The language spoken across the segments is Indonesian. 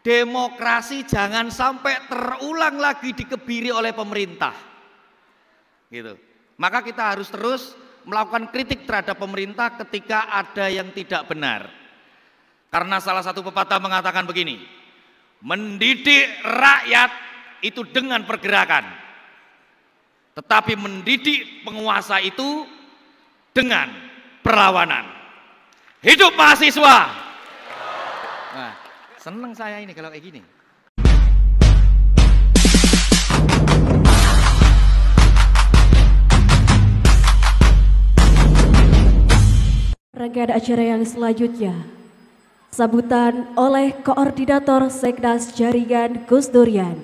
demokrasi jangan sampai terulang lagi dikebiri oleh pemerintah. Gitu. Maka kita harus terus melakukan kritik terhadap pemerintah ketika ada yang tidak benar. Karena salah satu pepatah mengatakan begini, mendidik rakyat itu dengan pergerakan, tetapi mendidik penguasa itu dengan perlawanan. Hidup mahasiswa! Nah, seneng saya ini kalau kayak gini. Rangkaian acara yang selanjutnya, sambutan oleh Koordinator Seknas Jaringan Gus Durian.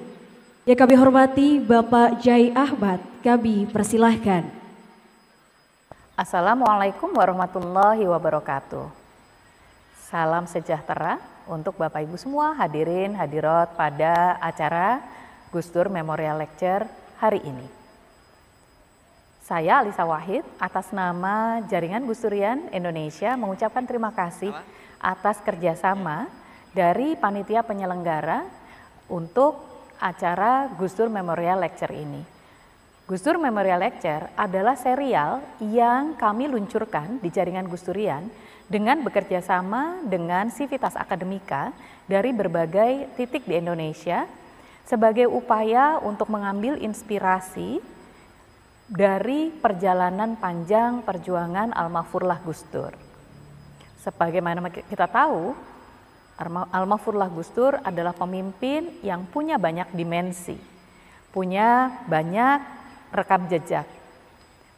Yang kami hormati Bapak Jai Ahmad, kami persilahkan. Assalamualaikum warahmatullahi wabarakatuh. Salam sejahtera untuk Bapak Ibu semua hadirin hadirat pada acara Gus Dur Memorial Lecture hari ini. Saya Alisa Wahid atas nama Jaringan Gus Durian Indonesia mengucapkan terima kasih atas kerjasama dari panitia penyelenggara untuk acara Gus Dur Memorial Lecture ini. Gus Dur Memorial Lecture adalah serial yang kami luncurkan di Jaringan Gus Durian dengan bekerja sama dengan Civitas Akademika dari berbagai titik di Indonesia sebagai upaya untuk mengambil inspirasi dari perjalanan panjang perjuangan Almarhumlah Gus Dur. Sebagaimana kita tahu, Almarhumlah Gus Dur adalah pemimpin yang punya banyak dimensi, punya banyak rekam jejak.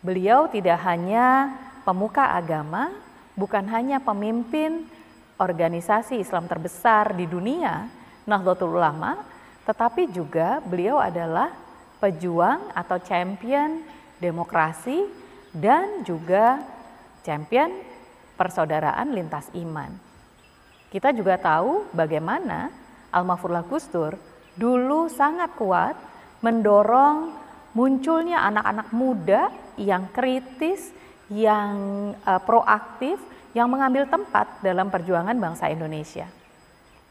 Beliau tidak hanya pemuka agama, bukan hanya pemimpin organisasi Islam terbesar di dunia, Nahdlatul Ulama, tetapi juga beliau adalah pejuang atau champion demokrasi dan juga champion persaudaraan lintas iman. Kita juga tahu bagaimana Almarhumlah Gus Dur dulu sangat kuat mendorong munculnya anak-anak muda yang kritis, yang proaktif, yang mengambil tempat dalam perjuangan bangsa Indonesia.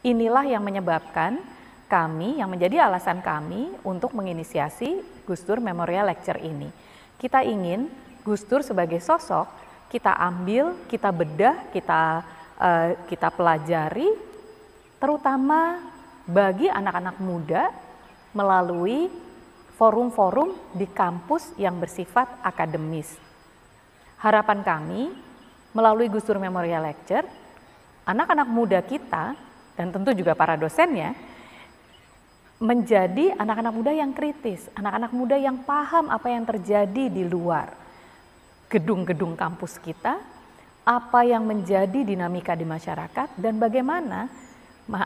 Inilah yang menyebabkan kami, yang menjadi alasan kami untuk menginisiasi Gus Dur Memorial Lecture ini. Kita ingin Gus Dur sebagai sosok kita ambil, kita bedah, kita pelajari, terutama bagi anak-anak muda melalui forum-forum di kampus yang bersifat akademis. Harapan kami melalui Gus Dur Memorial Lecture, anak-anak muda kita dan tentu juga para dosennya menjadi anak-anak muda yang kritis, anak-anak muda yang paham apa yang terjadi di luar gedung-gedung kampus kita, apa yang menjadi dinamika di masyarakat dan bagaimana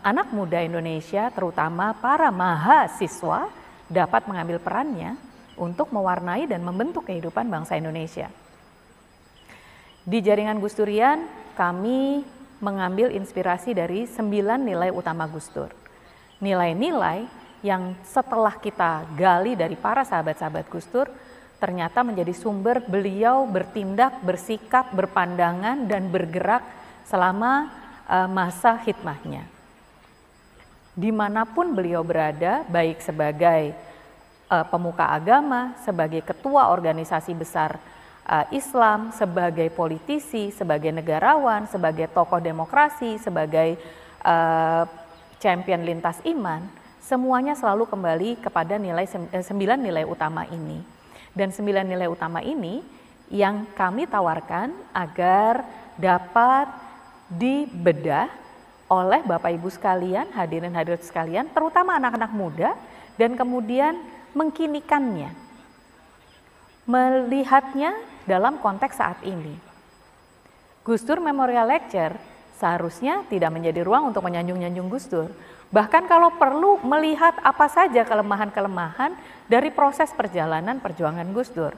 anak muda Indonesia terutama para mahasiswa dapat mengambil perannya untuk mewarnai dan membentuk kehidupan bangsa Indonesia. Di Jaringan Gus Durian, kami mengambil inspirasi dari 9 nilai utama Gus Dur. Nilai-nilai yang setelah kita gali dari para sahabat-sahabat Gus Dur, ternyata menjadi sumber beliau bertindak, bersikap, berpandangan, dan bergerak selama masa khidmahnya. Dimanapun beliau berada, baik sebagai pemuka agama, sebagai ketua organisasi besar Islam, sebagai politisi, sebagai negarawan, sebagai tokoh demokrasi, sebagai champion lintas iman, semuanya selalu kembali kepada 9 nilai utama ini. Dan 9 nilai utama ini yang kami tawarkan agar dapat dibedah oleh Bapak Ibu sekalian, hadirin hadirat sekalian, terutama anak-anak muda, dan kemudian mengkinikannya, melihatnya dalam konteks saat ini. Gus Dur Memorial Lecture seharusnya tidak menjadi ruang untuk menyanjung-nyanjung Gus Dur. Bahkan kalau perlu melihat apa saja kelemahan-kelemahan dari proses perjalanan perjuangan Gus Dur.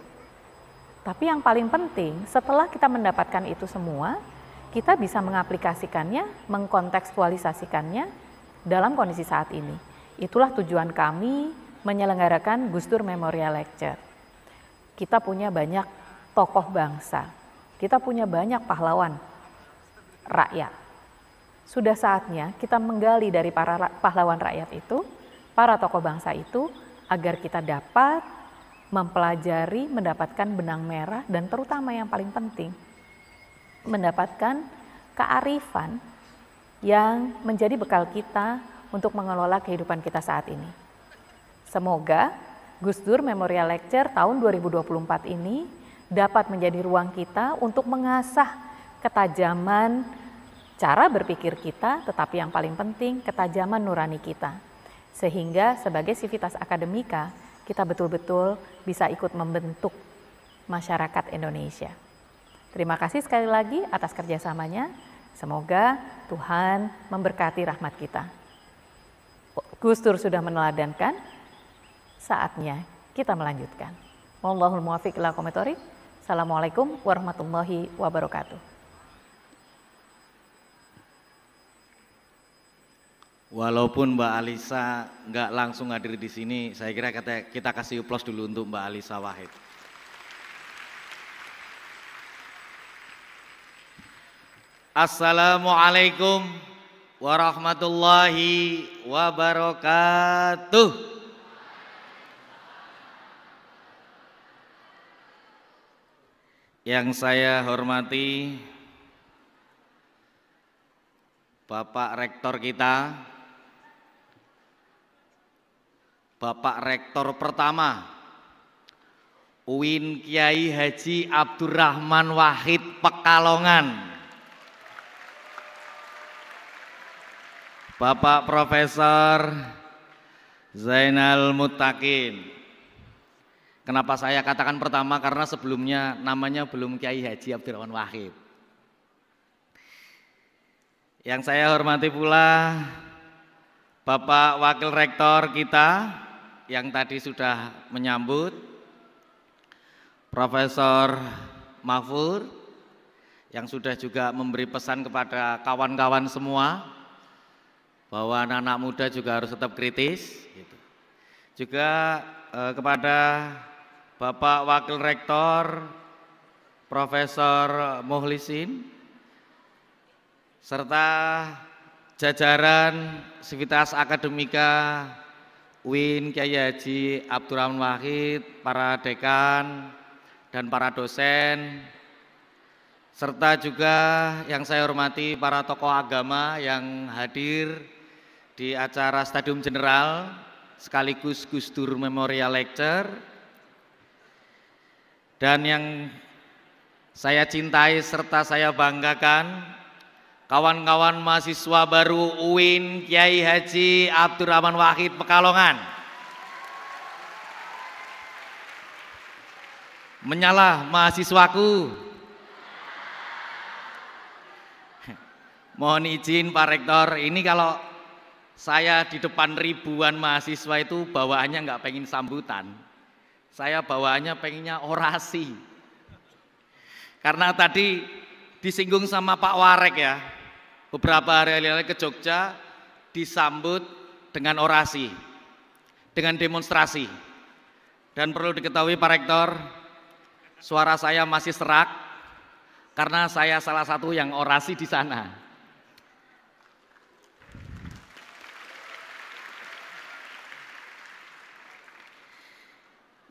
Tapi yang paling penting, setelah kita mendapatkan itu semua, kita bisa mengaplikasikannya, mengkontekstualisasikannya dalam kondisi saat ini. Itulah tujuan kami menyelenggarakan Gus Dur Memorial Lecture. Kita punya banyak tokoh bangsa, kita punya banyak pahlawan rakyat. Sudah saatnya kita menggali dari para pahlawan rakyat itu, para tokoh bangsa itu, agar kita dapat mempelajari, mendapatkan benang merah, dan terutama yang paling penting, mendapatkan kearifan yang menjadi bekal kita untuk mengelola kehidupan kita saat ini. Semoga Gus Dur Memorial Lecture tahun 2024 ini dapat menjadi ruang kita untuk mengasah ketajaman cara berpikir kita, tetapi yang paling penting ketajaman nurani kita. Sehingga sebagai sivitas akademika, kita betul-betul bisa ikut membentuk masyarakat Indonesia. Terima kasih sekali lagi atas kerjasamanya. Semoga Tuhan memberkati rahmat kita. Gus Dur sudah meneladankan, saatnya kita melanjutkan. Wallahul muwaffiq ila aqwamit thoriq. Assalamualaikum warahmatullahi wabarakatuh. Walaupun Mbak Alisa nggak langsung hadir di sini, saya kira kita kasih aplaus dulu untuk Mbak Alisa Wahid. Assalamualaikum warahmatullahi wabarakatuh. Yang saya hormati Bapak Rektor kita, Bapak Rektor pertama UIN Kiai Haji Abdurrahman Wahid Pekalongan, Bapak Profesor Zainal Muttaqin. Kenapa saya katakan pertama? Karena sebelumnya namanya belum Kiai Haji Abdurrahman Wahid. Yang saya hormati pula Bapak Wakil Rektor kita yang tadi sudah menyambut, Profesor Mahfur, yang sudah juga memberi pesan kepada kawan-kawan semua bahwa anak-anak muda juga harus tetap kritis. Gitu. Juga kepada Bapak Wakil Rektor Profesor Muhlisin serta jajaran Sivitas Akademika UIN Kiai Haji Abdurrahman Wahid, para dekan dan para dosen, serta juga yang saya hormati para tokoh agama yang hadir di acara Stadium General sekaligus Gus Dur Memorial Lecture, dan yang saya cintai serta saya banggakan, kawan-kawan mahasiswa baru UIN Kiai Haji Abdurrahman Wahid Pekalongan. Menyalah mahasiswaku. Mohon izin Pak Rektor, ini kalau saya di depan ribuan mahasiswa itu bawaannya nggak pengen sambutan. Saya bawaannya pengennya orasi. Karena tadi disinggung sama Pak Warek ya, beberapa hari lalu ke Jogja disambut dengan orasi, dengan demonstrasi. Dan perlu diketahui Pak Rektor, suara saya masih serak karena saya salah satu yang orasi di sana.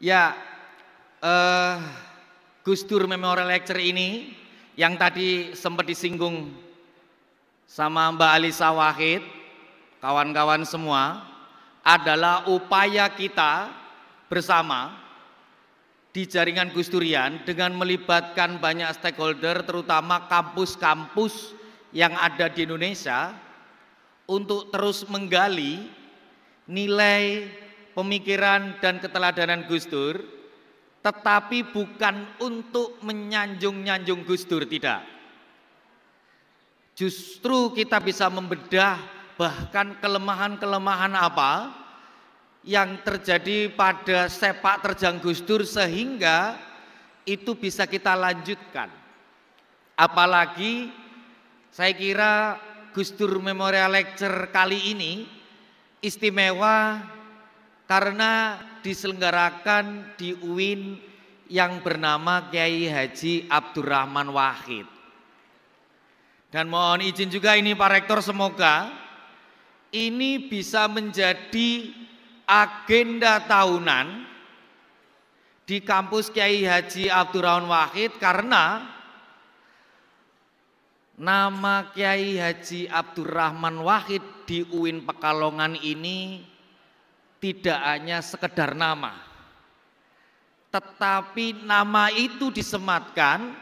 Ya, Gus Dur Memorial Lecture ini yang tadi sempat disinggung sama Mbak Alisa Wahid, kawan-kawan semua, adalah upaya kita bersama di jaringan Gus Durian dengan melibatkan banyak stakeholder, terutama kampus-kampus yang ada di Indonesia, untuk terus menggali nilai pemikiran dan keteladanan Gus Dur, tetapi bukan untuk menyanjung-nyanjung Gus Dur, tidak. Justru kita bisa membedah bahkan kelemahan-kelemahan apa yang terjadi pada sepak terjang Gus Dur sehingga itu bisa kita lanjutkan. Apalagi saya kira Gus Dur Memorial Lecture kali ini istimewa karena diselenggarakan di UIN yang bernama Kiai Haji Abdurrahman Wahid. Dan mohon izin juga ini Pak Rektor, semoga ini bisa menjadi agenda tahunan di kampus Kiai Haji Abdurrahman Wahid, karena nama Kiai Haji Abdurrahman Wahid di UIN Pekalongan ini tidak hanya sekedar nama, tetapi nama itu disematkan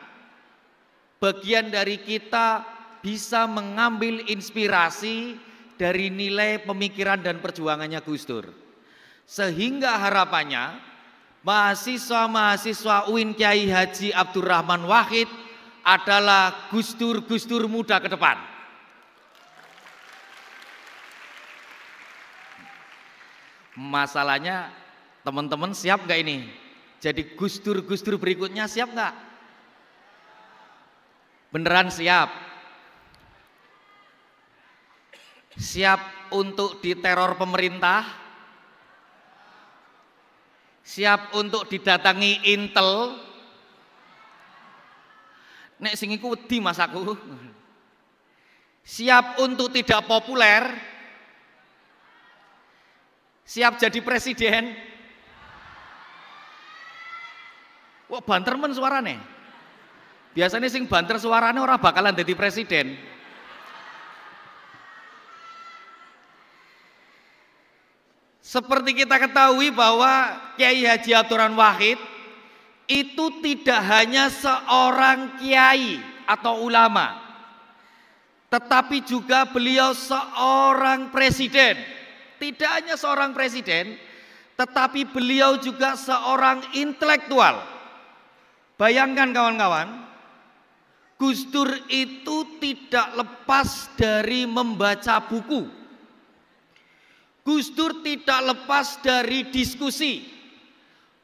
bagian dari kita bisa mengambil inspirasi dari nilai pemikiran dan perjuangannya Gus Dur. Sehingga harapannya mahasiswa-mahasiswa UIN Kiai Haji Abdurrahman Wahid adalah Gus Dur muda ke depan. Masalahnya teman-teman siap nggak ini? Jadi Gus Dur berikutnya siap nggak? Beneran siap? Siap untuk diteror pemerintah? Siap untuk didatangi Intel? Nek sing iku wedi Mas aku. Siap untuk tidak populer? Siap jadi presiden? Wah, banter men suarane. Biasanya sing banter suarane ora bakalan jadi presiden. Seperti kita ketahui bahwa Kiai Haji Abdurrahman Wahid itu tidak hanya seorang kiai atau ulama, tetapi juga beliau seorang presiden. Tidak hanya seorang presiden, tetapi beliau juga seorang intelektual. Bayangkan kawan-kawan, Gus Dur itu tidak lepas dari membaca buku. Gus Dur tidak lepas dari diskusi.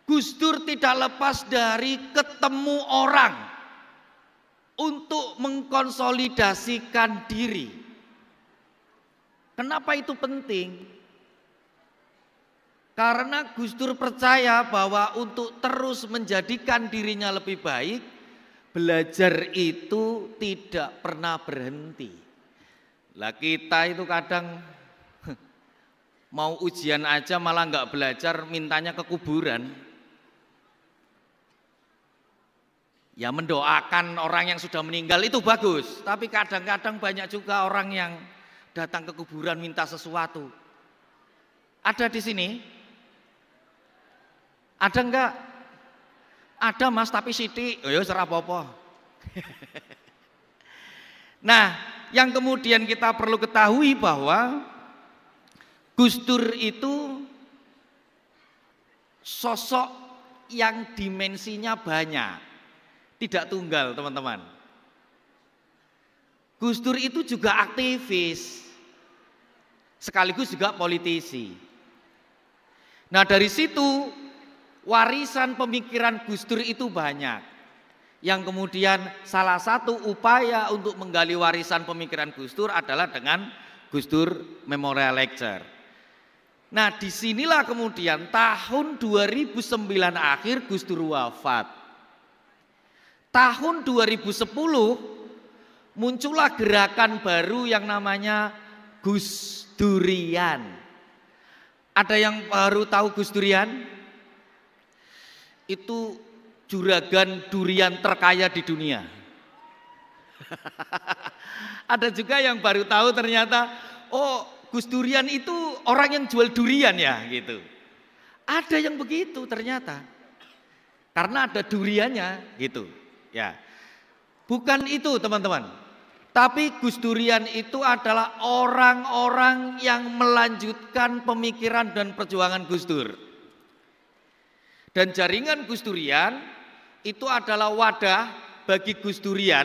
Gus Dur tidak lepas dari ketemu orang untuk mengkonsolidasikan diri. Kenapa itu penting? Karena Gus Dur percaya bahwa untuk terus menjadikan dirinya lebih baik, belajar itu tidak pernah berhenti. Lah kita itu kadang mau ujian aja malah nggak belajar, mintanya ke kuburan. Ya mendoakan orang yang sudah meninggal itu bagus, tapi kadang-kadang banyak juga orang yang datang ke kuburan minta sesuatu. Ada di sini? Ada enggak? Ada Mas, tapi sithik. Oh ya ora apa-apa. Nah, yang kemudian kita perlu ketahui bahwa Gus Dur itu sosok yang dimensinya banyak, tidak tunggal teman-teman. Gus Dur itu juga aktivis, sekaligus juga politisi. Nah dari situ warisan pemikiran Gus Dur itu banyak, yang kemudian salah satu upaya untuk menggali warisan pemikiran Gus Dur adalah dengan Gus Dur Memorial Lecture. Nah disinilah kemudian tahun 2009 akhir Gus Dur wafat. Tahun 2010 muncullah gerakan baru yang namanya Gus Durian. Ada yang baru tahu Gus Durian? Itu juragan durian terkaya di dunia. Ada juga yang baru tahu ternyata, oh Gus Durian itu orang yang jual durian ya gitu. Ada yang begitu ternyata. Karena ada duriannya gitu ya. Bukan itu teman-teman. Tapi Gus Durian itu adalah orang-orang yang melanjutkan pemikiran dan perjuangan Gus Dur. Dan jaringan Gus Durian itu adalah wadah bagi Gus Durian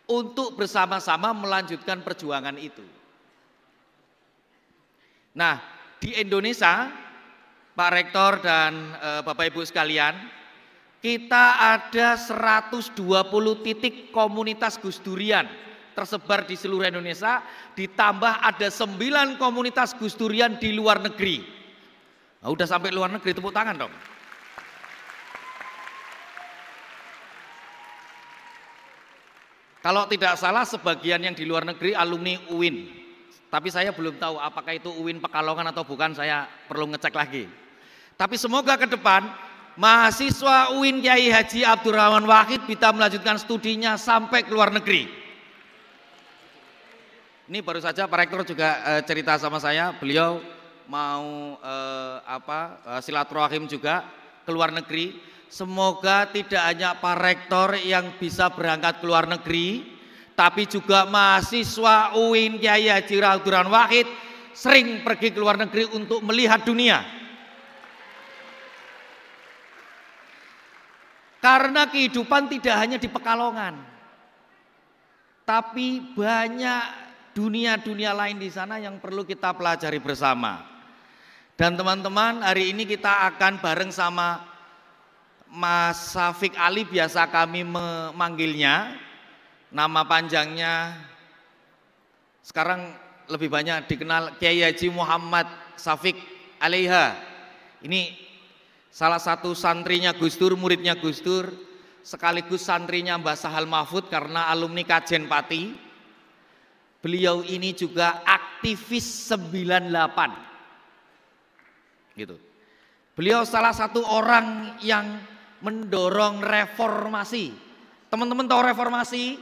untuk bersama-sama melanjutkan perjuangan itu. Nah, di Indonesia, Pak Rektor dan Bapak Ibu sekalian, kita ada 120 titik komunitas Gus Durian tersebar di seluruh Indonesia, ditambah ada 9 komunitas Gus Durian di luar negeri. Nah, udah sampai luar negeri, tepuk tangan dong. Kalau tidak salah sebagian yang di luar negeri alumni UIN. Tapi saya belum tahu apakah itu UIN Pekalongan atau bukan, saya perlu ngecek lagi. Tapi semoga ke depan mahasiswa UIN Kiai Haji Abdurrahman Wahid bisa melanjutkan studinya sampai ke luar negeri. Ini baru saja Pak Rektor juga cerita sama saya, beliau mau silaturahim juga ke luar negeri. Semoga tidak hanya Pak Rektor yang bisa berangkat ke luar negeri, tapi juga mahasiswa UIN Kiai Haji Abdurrahman Wahid sering pergi ke luar negeri untuk melihat dunia. Karena kehidupan tidak hanya di Pekalongan, tapi banyak dunia-dunia lain di sana yang perlu kita pelajari bersama. Dan teman-teman, hari ini kita akan bareng sama Mas Syafiq Ali, biasa kami memanggilnya. Nama panjangnya sekarang lebih banyak dikenal Kiai Haji Muhammad Syafiq Alaiha. Ini salah satu santrinya Gus Dur, muridnya Gus Dur, sekaligus santrinya Mbah Sahal Mahfud karena alumni Kajen Pati. Beliau ini juga aktivis 98. Gitu. Beliau salah satu orang yang mendorong reformasi. Teman-teman tahu reformasi?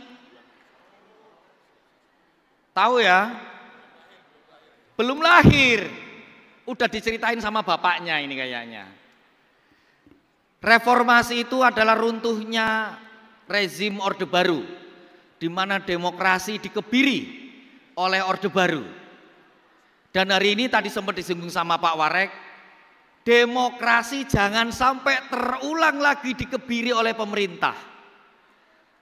Tahu ya? Belum lahir. Udah diceritain sama bapaknya ini kayaknya. Reformasi itu adalah runtuhnya rezim Orde Baru, di mana demokrasi dikebiri oleh Orde Baru. Dan hari ini tadi sempat disinggung sama Pak Warek, demokrasi jangan sampai terulang lagi dikebiri oleh pemerintah.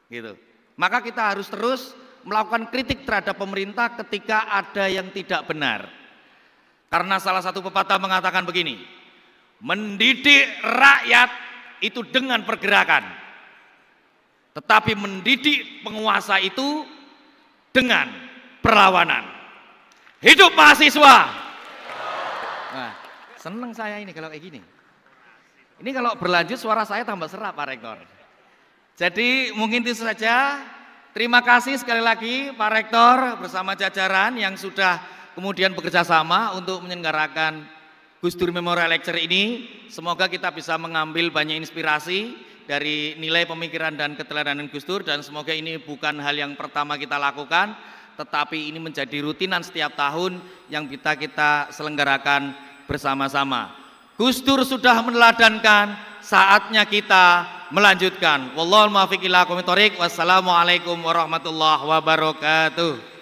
Gitu. Maka kita harus terus melakukan kritik terhadap pemerintah ketika ada yang tidak benar. Karena salah satu pepatah mengatakan begini, mendidik rakyat itu dengan pergerakan, tetapi mendidik penguasa itu dengan perlawanan. Hidup mahasiswa. Nah, seneng saya ini kalau kayak gini. Ini kalau berlanjut suara saya tambah serak Pak Rektor. Jadi mungkin itu saja. Terima kasih sekali lagi Pak Rektor bersama jajaran yang sudah kemudian bekerja sama untuk menyelenggarakan Gus Dur Memorial Lecture ini. Semoga kita bisa mengambil banyak inspirasi dari nilai pemikiran dan keteladanan Gus Dur, dan semoga ini bukan hal yang pertama kita lakukan, tetapi ini menjadi rutinan setiap tahun yang bisa kita selenggarakan bersama-sama. Gus Dur sudah meneladankan, saatnya kita melanjutkan. Wallahul muwaffiq ila aqwamit thoriq. Wassalamualaikum warahmatullahi wabarakatuh.